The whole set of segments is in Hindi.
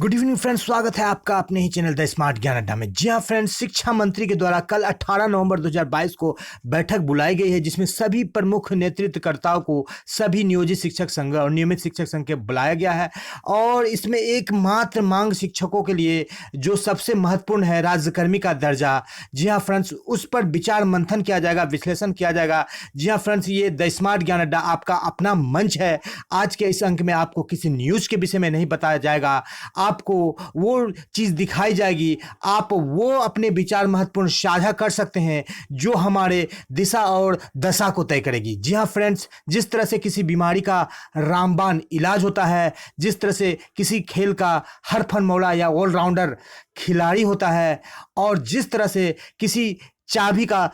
गुड इवनिंग फ्रेंड्स, स्वागत है आपका अपने ही चैनल द स्मार्ट ज्ञान अड्डा में। जी हाँ फ्रेंड्स, शिक्षा मंत्री के द्वारा कल 18 नवंबर 2022 को बैठक बुलाई गई है, जिसमें सभी प्रमुख नेतृत्वकर्ताओं को सभी नियोजित शिक्षक संघ और नियमित शिक्षक संघ के बुलाया गया है। और इसमें एकमात्र मांग शिक्षकों के लिए जो सबसे महत्वपूर्ण है, राज्यकर्मी का दर्जा। जी हाँ फ्रेंड्स, उस पर विचार मंथन किया जाएगा, विश्लेषण किया जाएगा। जी हाँ फ्रेंड्स, ये द स्मार्ट ज्ञान अड्डा आपका अपना मंच है। आज के इस अंक में आपको किसी न्यूज़ के विषय में नहीं बताया जाएगा, आपको वो चीज दिखाई जाएगी, आप वो अपने विचार महत्वपूर्ण साझा कर सकते हैं जो हमारे दिशा और दशा को तय करेगी। जी हाँ फ्रेंड्स, जिस तरह से किसी बीमारी का रामबाण इलाज होता है, जिस तरह से किसी खेल का हर फन मौला या ऑलराउंडर खिलाड़ी होता है, और जिस तरह से किसी चाबी का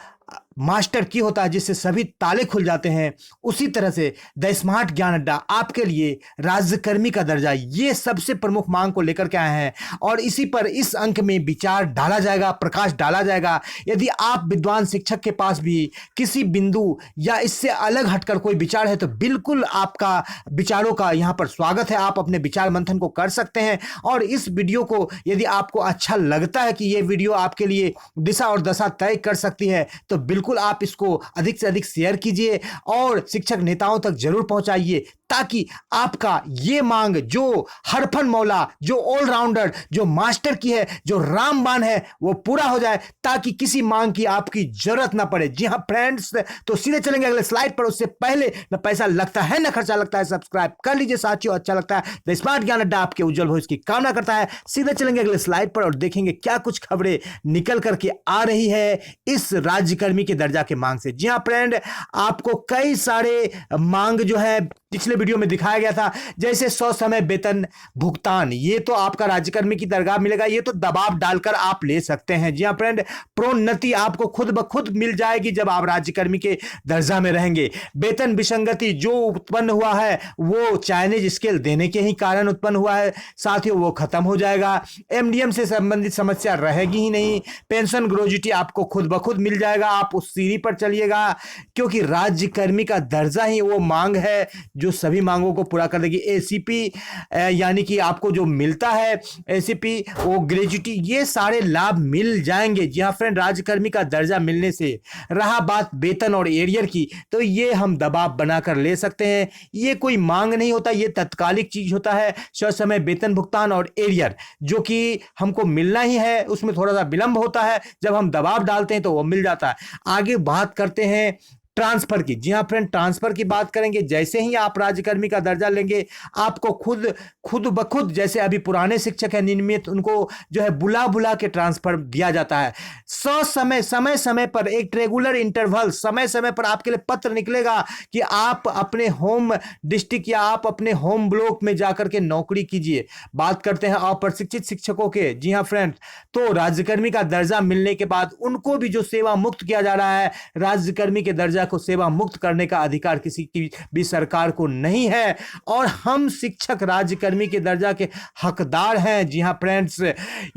मास्टर की होता है जिससे सभी ताले खुल जाते हैं, उसी तरह से द स्मार्ट ज्ञान अड्डा आपके लिए राज्यकर्मी का दर्जा, ये सबसे प्रमुख मांग को लेकर के आए हैं। और इसी पर इस अंक में विचार डाला जाएगा, प्रकाश डाला जाएगा। यदि आप विद्वान शिक्षक के पास भी किसी बिंदु या इससे अलग हटकर कोई विचार है तो बिल्कुल आपका विचारों का यहाँ पर स्वागत है। आप अपने विचार मंथन को कर सकते हैं। और इस वीडियो को यदि आपको अच्छा लगता है कि ये वीडियो आपके लिए दिशा और दशा तय कर सकती है तो बिल्कुल आप इसको अधिक से अधिक शेयर कीजिए और शिक्षक नेताओं तक जरूर पहुंचाइए, ताकि आपका ये मांग जो हरफन मौला, जो ऑलराउंडर, जो मास्टर की है, जो रामबाण है, वो पूरा हो जाए, ताकि किसी मांग की आपकी जरूरत ना पड़े। जी हाँ फ्रेंड्स, तो सीधे चलेंगे अगले स्लाइड पर। उससे पहले न पैसा लगता है न खर्चा लगता है, सब्सक्राइब कर लीजिए साथियों। अच्छा लगता है द स्मार्ट ज्ञान अड्डा आपके उज्जवल भविष्य की कामना करता है। सीधे चलेंगे अगले स्लाइड पर और देखेंगे क्या कुछ खबरें निकल करके आ रही है इस राज्यकर्मी के दर्जा के मांग से। जी हाँ फ्रेंड, आपको कई सारे मांग जो है पिछले वीडियो में दिखाया गया था, जैसे 100 समय वेतन भुगतान, ये तो आपका राज्यकर्मी की दरगाह मिलेगा, ये तो दबाव डालकर आप ले सकते हैं। जी हाँ फ्रेंड, प्रोन्नति आपको खुद ब खुद मिल जाएगी जब आप राज्यकर्मी के दर्जा में रहेंगे। वेतन विसंगति जो उत्पन्न हुआ है वो चाइनीज स्केल देने के ही कारण उत्पन्न हुआ है साथियों, वो खत्म हो जाएगा। एमडीएम से संबंधित समस्या रहेगी ही नहीं। पेंशन ग्रेजुटी आपको खुद ब खुद मिल जाएगा, आप उस सीढ़ी पर चलिएगा, क्योंकि राज्यकर्मी का दर्जा ही वो मांग है जो सभी मांगों को पूरा कर देगी। एसीपी यानी कि आपको जो मिलता है एसीपी, वो ग्रेजुटी, ये सारे लाभ मिल जाएंगे। जी हाँ फ्रेंड, राज्यकर्मी का दर्जा मिलने से रहा बात वेतन और एरियर की, तो ये हम दबाव बनाकर ले सकते हैं। ये कोई मांग नहीं होता, ये तत्कालिक चीज होता है। ससमय वेतन भुगतान और एरियर जो कि हमको मिलना ही है, उसमें थोड़ा सा विलंब होता है, जब हम दबाव डालते हैं तो वो मिल जाता है। आगे बात करते हैं ट्रांसफर की। जी हाँ फ्रेंड, ट्रांसफर की बात करेंगे। जैसे ही आप राज्यकर्मी का दर्जा लेंगे, आपको खुद ब खुद, जैसे अभी पुराने शिक्षक हैं नियमित, उनको जो है बुला बुला के ट्रांसफर दिया जाता है। समय समय पर एक रेगुलर इंटरवल, समय समय पर आपके लिए पत्र निकलेगा कि आप अपने होम डिस्ट्रिक्ट या आप अपने होम ब्लॉक में जाकर के नौकरी कीजिए। बात करते हैं अप्रशिक्षित शिक्षकों के। जी हाँ फ्रेंड, तो राज्यकर्मी का दर्जा मिलने के बाद उनको भी जो सेवा मुक्त किया जा रहा है, राज्यकर्मी के दर्जा को सेवा मुक्त करने का अधिकार किसी की भी सरकार को नहीं है, और हम शिक्षक राज्यकर्मी के दर्जा के हकदार हैं। जी हां फ्रेंड्स,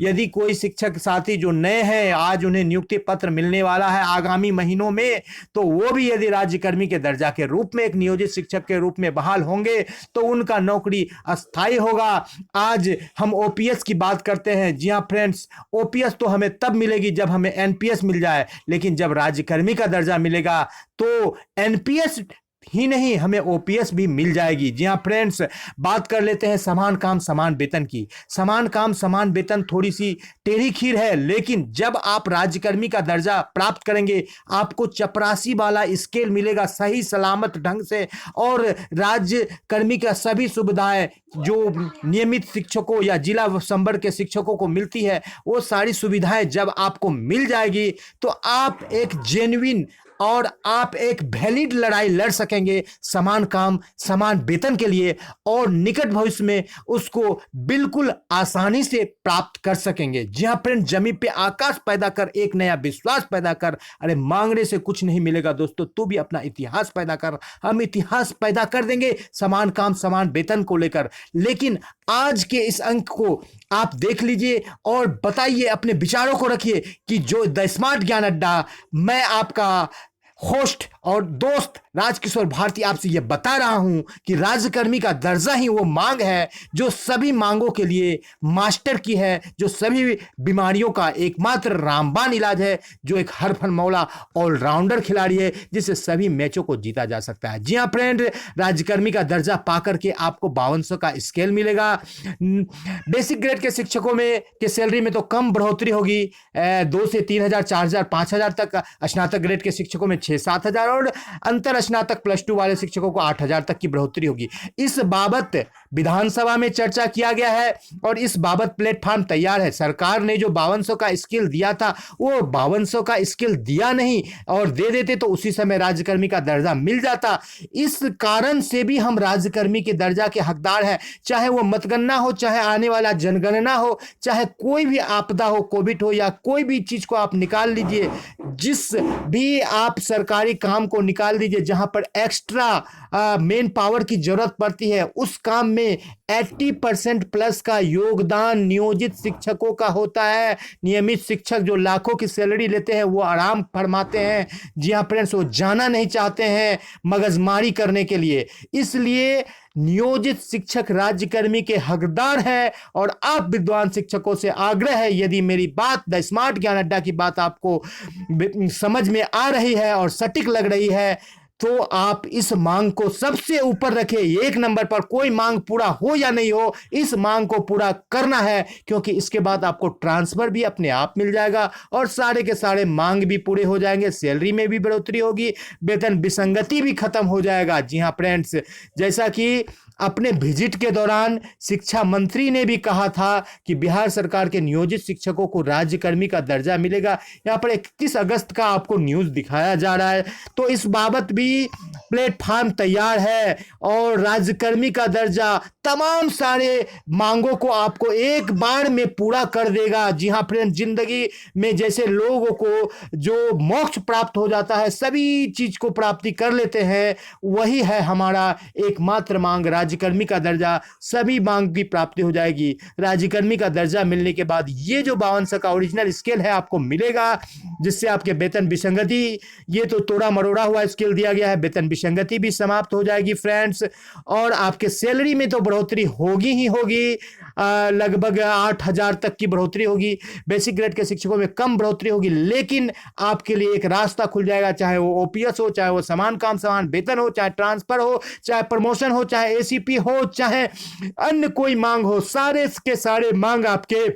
यदि कोई शिक्षक साथी जो नए हैं, आज उन्हें नियुक्ति पत्र मिलने वाला है आगामी महीनों में, तो वो भी यदि राज्यकर्मी के दर्जा के रूप में एक नियोजित शिक्षक के रूप में बहाल होंगे तो उनका नौकरी अस्थायी होगा। आज हम ओपीएस की बात करते हैं। जी हां फ्रेंड्स, ओपीएस तो हमें तब मिलेगी जब हमें एनपीएस मिल जाए, लेकिन जब राज्यकर्मी का दर्जा मिलेगा तो एनपीएस ही नहीं, हमें ओपीएस भी मिल जाएगी। जी हां फ्रेंड्स, बात कर लेते हैं समान काम समान वेतन की। समान काम समान वेतन थोड़ी सी टेढ़ी खीर है, लेकिन जब आप राज्यकर्मी का दर्जा प्राप्त करेंगे, आपको चपरासी वाला स्केल मिलेगा सही सलामत ढंग से, और राज्यकर्मी का सभी सुविधाएं जो नियमित शिक्षकों या जिला संवर्ग के शिक्षकों को मिलती है, वो सारी सुविधाएं जब आपको मिल जाएगी तो आप एक जेन्युइन और आप एक वैलिड लड़ाई लड़ सकेंगे समान काम समान वेतन के लिए, और निकट भविष्य में उसको बिल्कुल आसानी से प्राप्त कर सकेंगे। जी हाँ फ्रेंड, जमीन पे आकाश पैदा कर, एक नया विश्वास पैदा कर। अरे मांगने से कुछ नहीं मिलेगा दोस्तों, तू भी अपना इतिहास पैदा कर। हम इतिहास पैदा कर देंगे समान काम समान वेतन को लेकर। लेकिन आज के इस अंक को आप देख लीजिए और बताइए, अपने विचारों को रखिए कि जो द स्मार्ट ज्ञान अड्डा, मैं आपका होस्ट और दोस्त राजकिशोर भारती आपसे यह बता रहा हूं कि राज्यकर्मी का दर्जा ही वो मांग है जो सभी मांगों के लिए मास्टर की है, जो सभी बीमारियों का एकमात्र रामबाण इलाज है, जो एक हर फन मौला ऑलराउंडर खिलाड़ी है जिससे सभी मैचों को जीता जा सकता है। जी हाँ फ्रेंड, राज्यकर्मी का दर्जा पाकर के आपको 5200 का स्केल मिलेगा। बेसिक ग्रेड के शिक्षकों में के सैलरी में तो कम बढ़ोतरी होगी, 2 से 3,000, 4,000, 5,000 तक। स्नातक ग्रेड के शिक्षकों में 6-7,000 और अंतर स्नातक +2 वाले शिक्षकों को 8,000 तक की बढ़ोतरी होगी। इस बाबत विधानसभा में चर्चा किया गया है और इस बाबत प्लेटफॉर्म तैयार है। सरकार ने जो 5200 का स्केल दिया था वो 5200 का स्केल दिया नहीं, और दे देते तो उसी समय राज्यकर्मी का दर्जा मिल जाता। इस कारण से भी हम राज्यकर्मी के दर्जा के हकदार हैं, चाहे वो मतगणना हो, चाहे आने वाला जनगणना हो, चाहे कोई भी आपदा हो, कोविड हो या कोई भी चीज को आप निकाल लीजिए, जिस भी आप सरकारी काम को निकाल दीजिए जहां पर एक्स्ट्रा मेन पावर की जरूरत पड़ती है, उस काम में 80% प्लस का योगदान नियोजित शिक्षकों का होता है। नियमित शिक्षक जो लाखों की सैलरी लेते हैं वो आराम फरमाते हैं। जी हाँ फ्रेंड्स, वो जाना नहीं चाहते हैं मगजमारी करने के लिए, इसलिए नियोजित शिक्षक राज्यकर्मी के हकदार हैं। और आप विद्वान शिक्षकों से आग्रह है, यदि मेरी बात द स्मार्ट ज्ञान अड्डा की बात आपको समझ में आ रही है और सटीक लग रही है, तो आप इस मांग को सबसे ऊपर रखें, 1 नंबर पर। कोई मांग पूरा हो या नहीं हो, इस मांग को पूरा करना है, क्योंकि इसके बाद आपको ट्रांसफर भी अपने आप मिल जाएगा और सारे के सारे मांग भी पूरे हो जाएंगे, सैलरी में भी बढ़ोतरी होगी, वेतन विसंगति भी खत्म हो जाएगा। जी हाँ फ्रेंड्स, जैसा कि अपने विजिट के दौरान शिक्षा मंत्री ने भी कहा था कि बिहार सरकार के नियोजित शिक्षकों को राज्यकर्मी का दर्जा मिलेगा। यहाँ पर 31 अगस्त का आपको न्यूज दिखाया जा रहा है, तो इस बाबत भी प्लेटफॉर्म तैयार है और राज्यकर्मी का दर्जा तमाम सारे मांगों को आपको एक बार में पूरा कर देगा। जी हाँ फ्रेंड, जिंदगी में जैसे लोगों को जो मोक्ष प्राप्त हो जाता है, सभी चीज को प्राप्ति कर लेते हैं, वही है हमारा एकमात्र मांग, राज्यकर्मी का दर्जा। सभी मांग की प्राप्ति हो जाएगी। राज्यकर्मी का दर्जा मिलने के बाद ये जो 5200 का ओरिजिनल स्केल है आपको मिलेगा, जिससे आपके वेतन विसंगति, ये तो तोड़ा मरोड़ा हुआ स्केल दिया गया है, वेतन विसंगति भी समाप्त हो जाएगी फ्रेंड्स। और आपके सैलरी में तो बढ़ोतरी होगी ही होगी, लगभग 8,000 तक की बढ़ोतरी होगी। बेसिक ग्रेड के शिक्षकों में कम बढ़ोतरी होगी, लेकिन आपके लिए एक रास्ता खुल जाएगा, चाहे वो ओपीएस हो, चाहे वो समान काम समान वेतन हो, चाहे ट्रांसफर हो, चाहे प्रमोशन हो, चाहे एसीपी हो, चाहे अन्य कोई मांग हो, सारे के सारे मांग आपके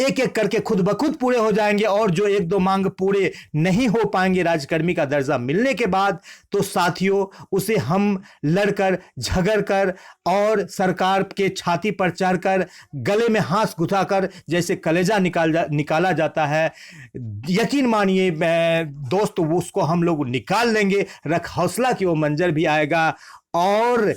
एक एक करके खुद ब खुद पूरे हो जाएंगे। और जो 1-2 मांग पूरे नहीं हो पाएंगे राज्यकर्मी का दर्जा मिलने के बाद, तो साथियों उसे हम लड़कर झगड़ कर और सरकार के छाती पर चढ़कर गले में हाथ घुसाकर जैसे कलेजा निकाला जाता है, यकीन मानिए दोस्त, उसको हम लोग निकाल लेंगे। रख हौसला कि वो मंजर भी आएगा और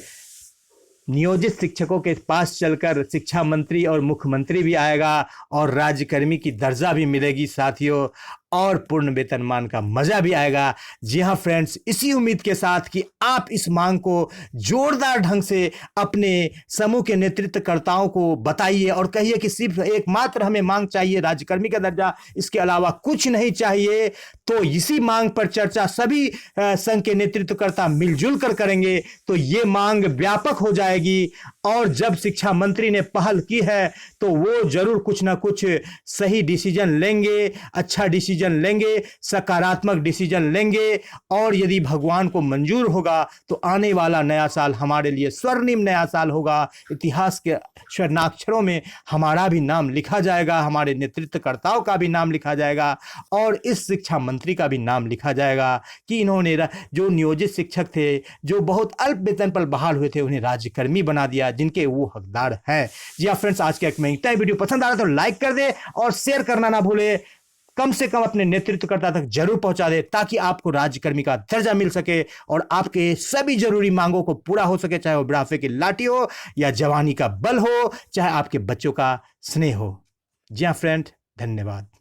नियोजित शिक्षकों के पास चलकर शिक्षा मंत्री और मुख्यमंत्री भी आएगा और राज्यकर्मी की दर्जा भी मिलेगी साथियों, और पूर्ण वेतनमान का मजा भी आएगा। जी हाँ फ्रेंड्स, इसी उम्मीद के साथ कि आप इस मांग को जोरदार ढंग से अपने समूह के नेतृत्वकर्ताओं को बताइए और कहिए कि सिर्फ एकमात्र हमें मांग चाहिए राज्यकर्मी का दर्जा, इसके अलावा कुछ नहीं चाहिए। तो इसी मांग पर चर्चा सभी संघ के नेतृत्वकर्ता मिलजुल कर करेंगे, तो ये मांग व्यापक हो जाएगी। और जब शिक्षा मंत्री ने पहल की है तो वो जरूर कुछ ना कुछ सही डिसीजन लेंगे, अच्छा डिसीजन लेंगे, सकारात्मक डिसीजन लेंगे। और यदि भगवान को मंजूर होगा तो आने वाला नया साल हमारे लिए स्वर्णिम नया साल होगा। इतिहास के स्वर्णाक्षरों में हमारा भी नाम लिखा जाएगा, हमारे नेतृत्वकर्ताओं का भी नाम लिखा जाएगा और इस शिक्षा मंत्री का भी नाम लिखा जाएगा कि इन्होंने जो नियोजित शिक्षक थे, जो बहुत अल्प वेतन पर बहाल हुए थे, उन्हें राज्यकर्मी बना दिया, जिनके वो हकदार हैं। जी हाँ फ्रेंड्स, आज का एक महंगा वीडियो पसंद आ रहा तो लाइक कर दे और शेयर करना ना भूले। कम से कम अपने नेतृत्वकर्ता तक जरूर पहुंचा दे ताकि आपको राज्यकर्मी का दर्जा मिल सके और आपके सभी जरूरी मांगों को पूरा हो सके, चाहे वो बुढ़ापे की लाठी हो या जवानी का बल हो, चाहे आपके बच्चों का स्नेह हो। जी हाँ फ्रेंड, धन्यवाद।